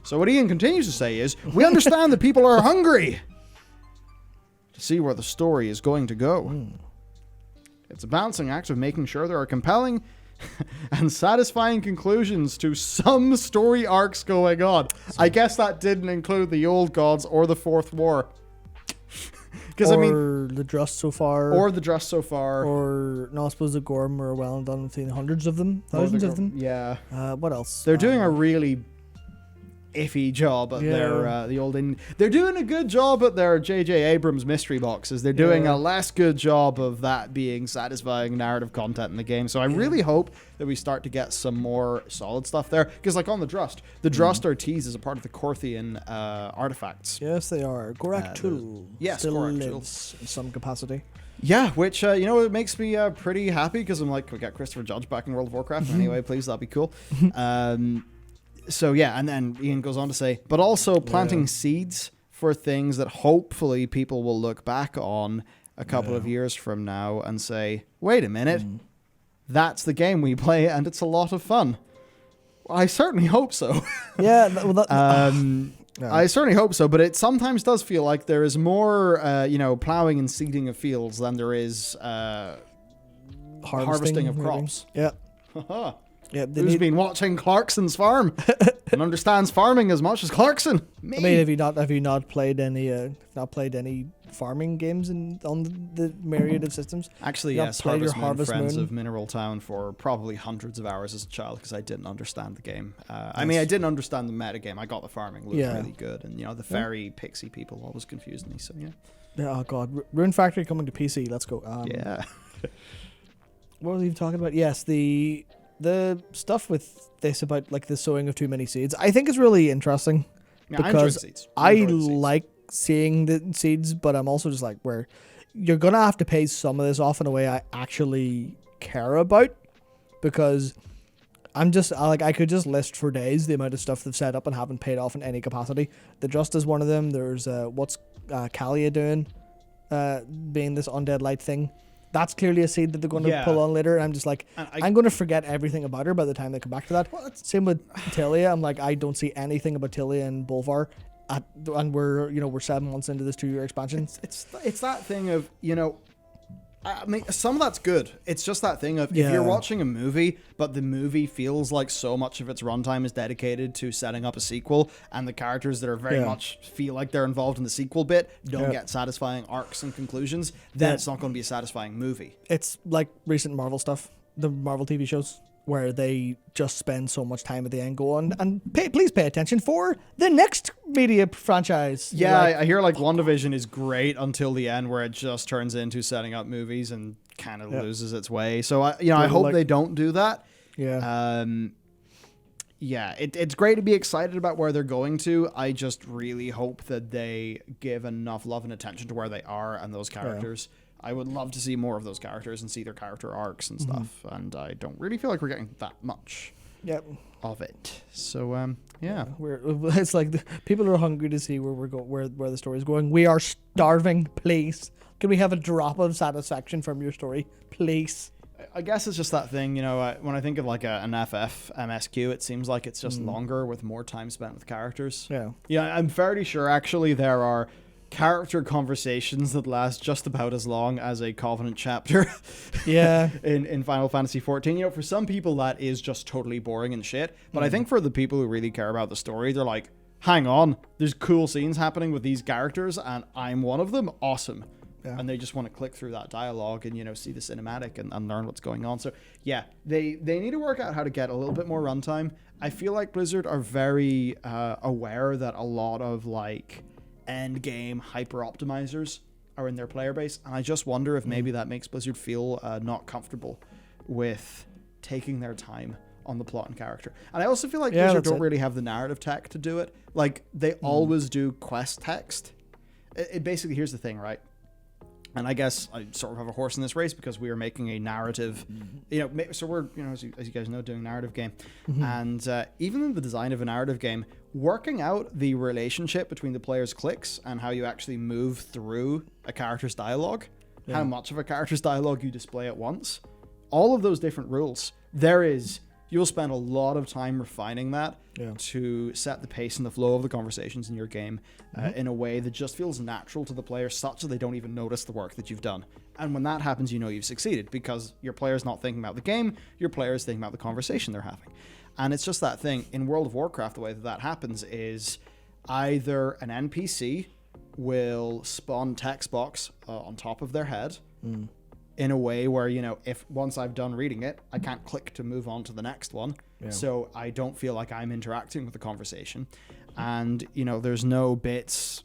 So what Ian continues to say is, we understand that people are hungry to see where the story is going to go. It's a balancing act of making sure there are compelling and satisfying conclusions to some story arcs going on. I guess that didn't include the Old Gods or the Fourth War. Because the Drust so far. Or the Drust so far. Or, no, I suppose the Gorm are well done. I've seen hundreds of them. Thousands of them. Yeah. What else? They're doing a really iffy job at their they're doing a good job at their J.J. Abrams mystery boxes. They're doing a less good job of that being satisfying narrative content in the game. So I really hope that we start to get some more solid stuff there. Because like on the Drust are teased as a part of the Korthian artifacts. Yes, they are. Gorak Tul still Gorak lives in some capacity. Yeah, which, it makes me pretty happy because I'm like, we got Christopher Judge back in World of Warcraft. Anyway, please, that'd be cool. So yeah, and then Ian goes on to say, but also planting seeds for things that hopefully people will look back on a couple of years from now and say, wait a minute, that's the game we play and it's a lot of fun. I certainly hope so. Yeah, I certainly hope so, but it sometimes does feel like there is more, plowing and seeding of fields than there is harvesting of crops. Yeah. Yeah, who's been watching Clarkson's farm and understands farming as much as Clarkson? Me. I mean, have you not played any farming games on the myriad of systems? Actually, yes. Harvest Moon, Friends of Mineral Town for probably hundreds of hours as a child because I didn't understand the game. I didn't understand the meta game. I got the farming looked really good, and the fairy pixie people always confused me. So yeah. Oh god, Rune Factory coming to PC. Let's go. Yeah. What was he talking about? Yes, the stuff with this about like the sowing of too many seeds, I think is really interesting because I like seeing the seeds, but I'm also just like, where you're gonna have to pay some of this off in a way I actually care about, because I could just list for days the amount of stuff they've set up and haven't paid off in any capacity. The Just is one of them. There's what's Kalia doing, being this undead light thing. That's clearly a seed that they're going to pull on later. And I'm just like, I'm going to forget everything about her by the time they come back to that. Same with Tilia. I'm like, I don't see anything about Tilia and Bolvar. And we're 7 months into this 2-year expansion. It's that thing of, I mean, some of that's good. It's just that thing of if you're watching a movie, but the movie feels like so much of its runtime is dedicated to setting up a sequel, and the characters that are very much feel like they're involved in the sequel bit don't get satisfying arcs and conclusions, then it's not going to be a satisfying movie. It's like recent Marvel stuff, the Marvel TV shows, where they just spend so much time at the end going, and please pay attention for the next media franchise. Yeah, I hear like WandaVision is great until the end, where it just turns into setting up movies and kind of loses its way. So I hope they don't do that. Yeah. It's great to be excited about where they're going to. I just really hope that they give enough love and attention to where they are and those characters. I would love to see more of those characters and see their character arcs and stuff, and I don't really feel like we're getting that much of it. So, it's like people are hungry to see where the story is going. We are starving. Please, can we have a drop of satisfaction from your story, please? I guess it's just that thing, when I think of like an FF MSQ, it seems like it's just longer with more time spent with characters. Yeah, I'm fairly sure actually there are character conversations that last just about as long as a Covenant chapter in Final Fantasy XIV. For some people that is just totally boring and shit, but I think for the people who really care about the story, they're like, hang on, there's cool scenes happening with these characters and I'm one of them. Awesome. And they just want to click through that dialogue and see the cinematic and learn what's going on. So yeah, they need to work out how to get a little bit more runtime. I feel like Blizzard are very aware that a lot of like end game hyper optimizers are in their player base, and I just wonder if maybe that makes Blizzard feel not comfortable with taking their time on the plot and character. And I also feel like Blizzard don't really have the narrative tech to do it. Like they always do quest text. It basically, here's the thing, right? And I guess I sort of have a horse in this race because we are making a narrative, so we're, as you guys know, doing a narrative game. And even in the design of a narrative game, working out the relationship between the player's clicks and how you actually move through a character's dialogue, how much of a character's dialogue you display at once, all of those different rules, there is you'll spend a lot of time refining that to set the pace and the flow of the conversations in your game in a way that just feels natural to the player, such that they don't even notice the work that you've done. And when that happens, you know you've succeeded, because your player's not thinking about the game, your player's thinking about the conversation they're having. And it's just that thing. In World of Warcraft, the way that happens is either an NPC will spawn text box on top of their head in a way where, you know, if once I've done reading it, I can't click to move on to the next one. Yeah. So I don't feel like I'm interacting with the conversation. And, you know, there's no bits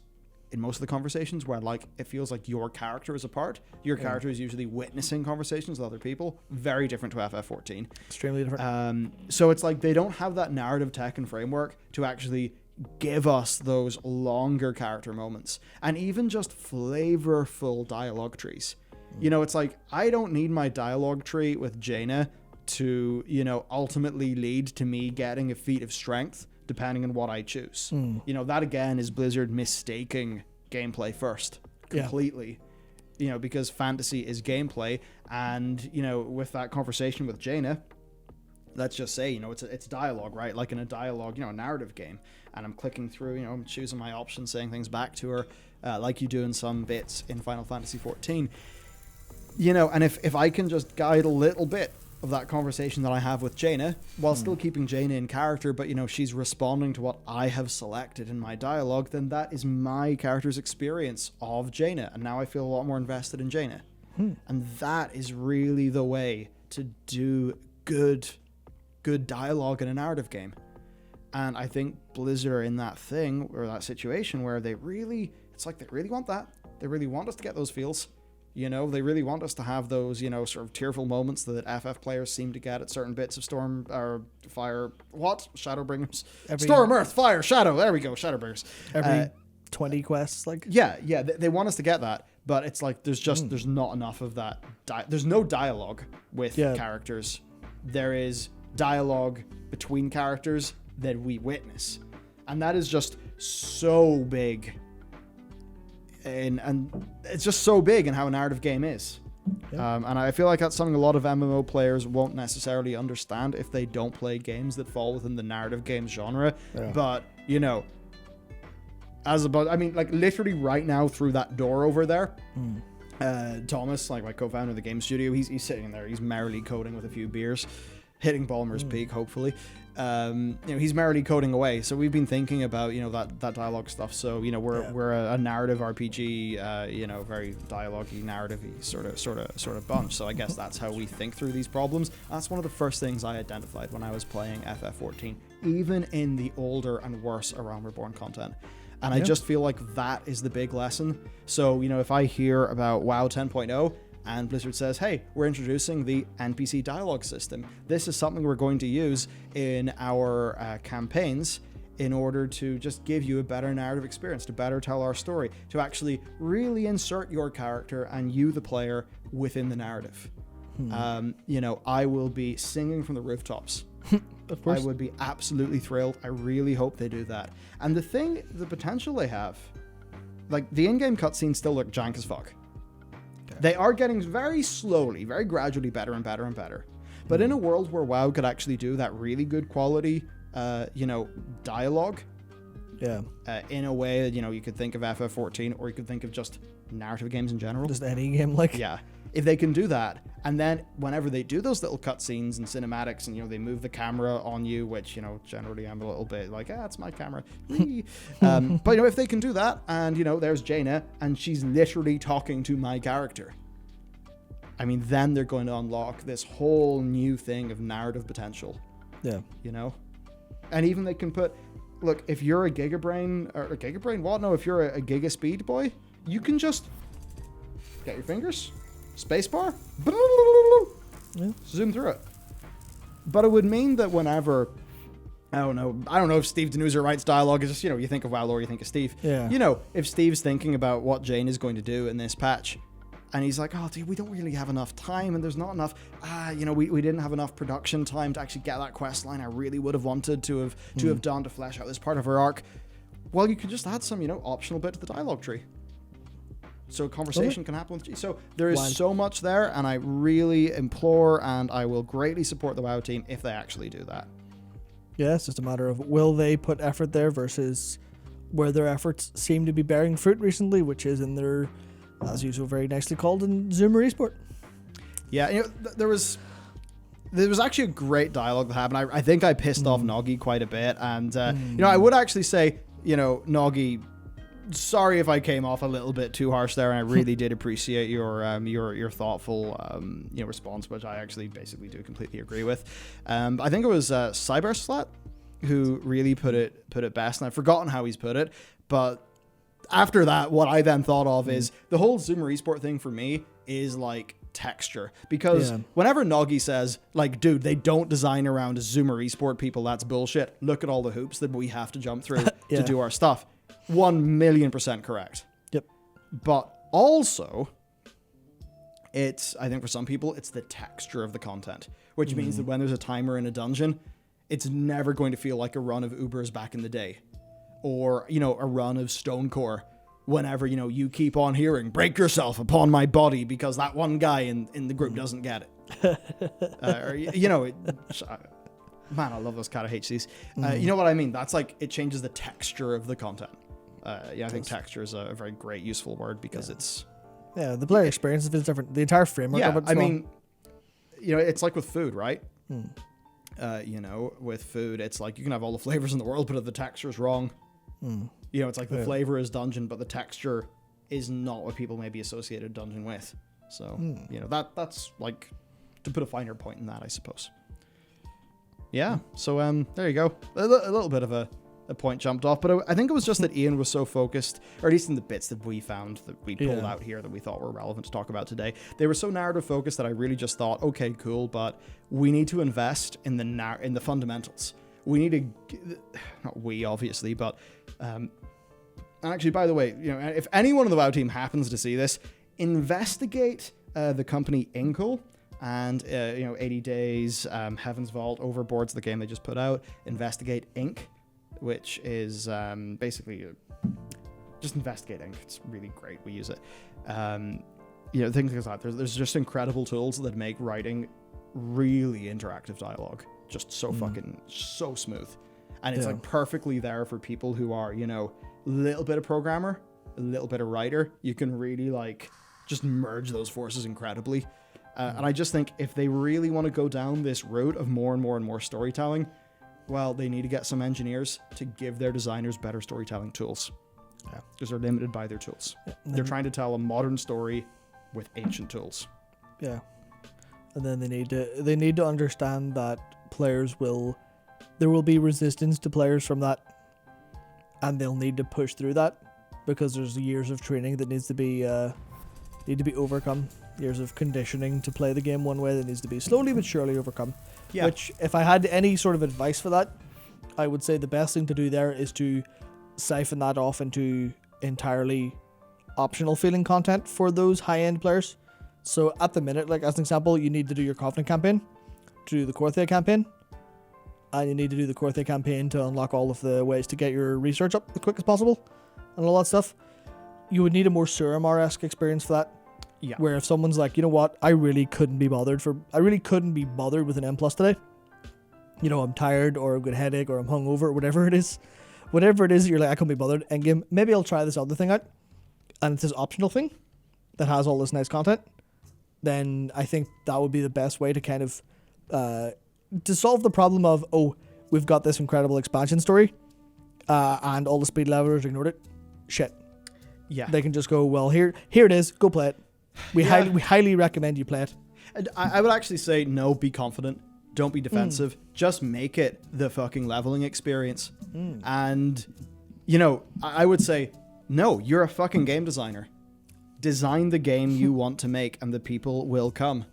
in most of the conversations where, like, it feels like your character is a part. Your character is usually witnessing conversations with other people. Very different to FF14. Extremely different. So it's like they don't have that narrative tech and framework to actually give us those longer character moments, and even just flavorful dialogue trees. You know, it's like, I don't need my dialogue tree with Jaina to, you know, ultimately lead to me getting a feat of strength, depending on what I choose. You know, that again is Blizzard mistaking gameplay first completely. You know, because fantasy is gameplay, and, you know, with that conversation with Jaina, let's just say, you know, it's dialogue, right? Like in a dialogue, you know, a narrative game, and I'm clicking through, you know, I'm choosing my options, saying things back to her, like you do in some bits in Final Fantasy 14. You know, and if I can just guide a little bit of that conversation that I have with Jaina, while still keeping Jaina in character, but, you know, she's responding to what I have selected in my dialogue, then that is my character's experience of Jaina, and now I feel a lot more invested in Jaina. And that is really the way to do good dialogue in a narrative game. And I think Blizzard are in that thing, or that situation, where they really want that. They really want us to get those feels. You know, they really want us to have those, you know, sort of tearful moments that FF players seem to get at certain bits of Storm or Fire. What? Shadowbringers? Storm, Earth, Fire, Shadow. There we go. Shadowbringers. Every 20 quests, like. Yeah. They want us to get that, but it's like there's not enough of that. There's no dialogue with characters. There is dialogue between characters that we witness, and that is just so big. And it's just so big in how a narrative game is. And I feel like that's something a lot of MMO players won't necessarily understand if they don't play games that fall within the narrative games genre. But, you know, I mean, like, literally right now through that door over there, Thomas, like my co-founder of the game studio, he's sitting in there, he's merrily coding with a few beers, hitting Ballmer's Peak, hopefully. You know, he's merrily coding away. So we've been thinking about, you know, that dialogue stuff. So, you know, we're a narrative RPG, you know, very dialogue-y, narrative-y sort of bunch. So I guess that's how we think through these problems. That's one of the first things I identified when I was playing FF14, even in the older and worse A Realm Reborn content. And I just feel like that is the big lesson. So, you know, if I hear about WoW 10.0, and Blizzard says, hey, we're introducing the NPC dialogue system. This is something we're going to use in our campaigns in order to just give you a better narrative experience, to better tell our story, to actually really insert your character and you, the player, within the narrative. You know, I will be singing from the rooftops. Of course. I would be absolutely thrilled. I really hope they do that. And the potential they have, like, the in-game cutscenes still look jank as fuck. They are getting very slowly, very gradually better and better and better. But in a world where WoW could actually do that really good quality, you know, dialogue, in a way that, you know, you could think of FF14, or you could think of just narrative games in general. Just any game, like. Yeah. If they can do that, and then whenever they do those little cutscenes and cinematics, and, you know, they move the camera on you, which, you know, generally I'm a little bit like, it's my camera. But, you know, if they can do that, and, you know, there's Jaina, and she's literally talking to my character, I mean, then they're going to unlock this whole new thing of narrative potential. Yeah. You know? And even they can put, look, if you're a Gigabrain, if you're a Giga Speed boy, you can just get your fingers, spacebar, zoom through it. But it would mean that whenever, I don't know if Steve Denuser writes dialogue, is just, you know, you think of WoW lore, you think of Steve. Yeah. You know, if Steve's thinking about what Jane is going to do in this patch, and he's like, oh, dude, we don't really have enough time, and there's not enough, you know, we didn't have enough production time to actually get that quest line I really would have wanted to have done to flesh out this part of her arc. Well, you could just add some, you know, optional bit to the dialogue tree. so a conversation can happen with you. So there is so much there, and I really implore and I will greatly support the WoW team if they actually do that. Yeah, it's just a matter of will they put effort there versus where their efforts seem to be bearing fruit recently, which is in their, as usual, very nicely called in Zoomer Esport. Yeah, you know, there was actually a great dialogue that happened. I think I pissed off Noggy quite a bit, and you know, I would actually say, you know, Noggy, sorry if I came off a little bit too harsh there, and I really did appreciate your thoughtful you know, response, which I actually basically do completely agree with. I think it was Cyberslat who really put it best, and I've forgotten how he's put it, but after that, what I then thought of is the whole Zoomer Esport thing for me is like texture, because whenever Noggy says, like, dude, they don't design around Zoomer Esport people, that's bullshit, look at all the hoops that we have to jump through to do our stuff. 1,000,000% correct. Yep. But also, it's, I think for some people, it's the texture of the content, which means that when there's a timer in a dungeon, it's never going to feel like a run of Ubers back in the day, or, you know, a run of Stonecore. Whenever, you know, you keep on hearing, break yourself upon my body because that one guy in the group doesn't get it. Or, you know, man, I love those kind of HCs. You know what I mean? That's like, it changes the texture of the content. Yeah, I think texture is a very great, useful word because it's... Yeah, the player experience is different. The entire framework of it. I mean, you know, it's like with food, right? You know, with food, it's like you can have all the flavors in the world, but if the texture is wrong... You know, it's like the flavor is dungeon, but the texture is not what people maybe associated dungeon with. So, you know, that's like, to put a finer point in that, I suppose. Yeah, so there you go. A little bit of a point jumped off, but I think it was just that Ian was so focused, or at least in the bits that we found that we pulled out here that we thought were relevant to talk about today. They were so narrative focused that I really just thought, okay, cool, but we need to invest in the fundamentals. We need to, not we obviously, but actually, by the way, you know, if anyone on the WoW team happens to see this, investigate the company Inkle and you know, 80 Days, Heaven's Vault, Overboard's the game they just put out. Investigate Inc., which is basically just investigate Inc. It's really great. We use it. You know, things like that. There's just incredible tools that make writing really interactive dialogue just so fucking so smooth, and it's like perfectly there for people who are, you know, a little bit of programmer, a little bit of writer. You can really like just merge those forces incredibly. And I just think if they really want to go down this route of more and more and more storytelling, well, they need to get some engineers to give their designers better storytelling tools. Yeah, because they're limited by their tools. Yeah, they're trying to tell a modern story with ancient tools. Yeah, and then they need to understand that there will be resistance to players from that, and they'll need to push through that because there's years of training that needs to be overcome, years of conditioning to play the game one way that needs to be slowly but surely overcome. Yeah. Which, if I had any sort of advice for that, I would say the best thing to do there is to siphon that off into entirely optional feeling content for those high-end players. So at the minute, like as an example, you need to do your Covenant campaign, to do the Korthia campaign, and you need to do the Korthia campaign to unlock all of the ways to get your research up as quick as possible and all that stuff. You would need a more Suramar-esque experience for that. Yeah. Where if someone's like, you know what, I really couldn't be bothered with an M+ today. You know, I'm tired, or I've got a headache, or I'm hungover, or whatever it is. Whatever it is, you're like, I couldn't be bothered. Endgame, maybe I'll try this other thing out. And it's this optional thing that has all this nice content. Then I think that would be the best way to kind of to solve the problem of, oh, we've got this incredible expansion story, and all the speed levelers ignored it. Shit. Yeah. They can just go, well, here it is. Go play it. We highly recommend you play it. And I would actually say, no, be confident. Don't be defensive. Just make it the fucking leveling experience. And, you know, I would say, no, you're a fucking game designer. Design the game you want to make, and the people will come.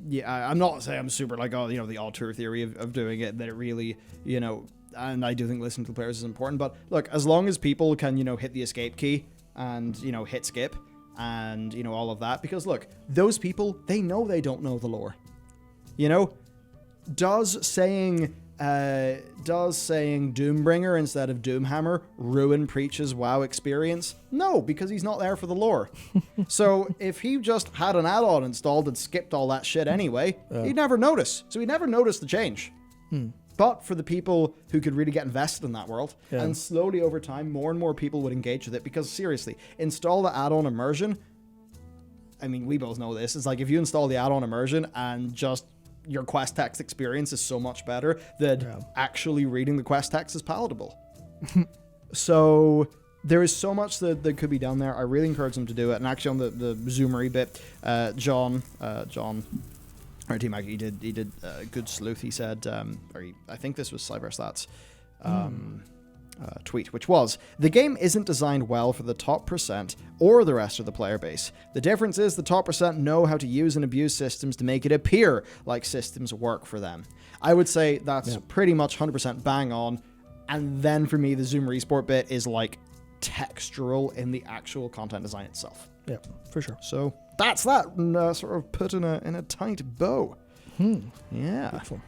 Yeah, I'm not saying I'm super like, oh, you know, the auteur theory of doing it, that it really, you know, and I do think listening to the players is important. But look, as long as people can, you know, hit the escape key and, you know, hit skip and, you know, all of that, because look, those people, they know they don't know the lore. You know, does saying Does saying Doombringer instead of Doomhammer ruin Preach's WoW experience? No, because he's not there for the lore. So if he just had an add-on installed and skipped all that shit anyway, he'd never notice. So he'd never notice the change. But for the people who could really get invested in that world, and slowly over time, more and more people would engage with it, because seriously, install the add-on immersion. I mean, we both know this. It's like if you install the add-on immersion and just your quest text experience is so much better that actually reading the quest text is palatable. So there is so much that could be done there. I really encourage them to do it. And actually on the Zoomery bit, John, our team, he did good sleuth. He said, I think this was Cyberstats tweet, which was, the game isn't designed well for the top percent or the rest of the player base. The difference is the top percent know how to use and abuse systems to make it appear like systems work for them. I would say that's pretty much 100% bang on. And then for me, the Zoom Resport bit is like textural in the actual content design itself. Yeah, for sure. So that's that, and sort of put in a tight bow. Yeah. Yeah. Beautiful.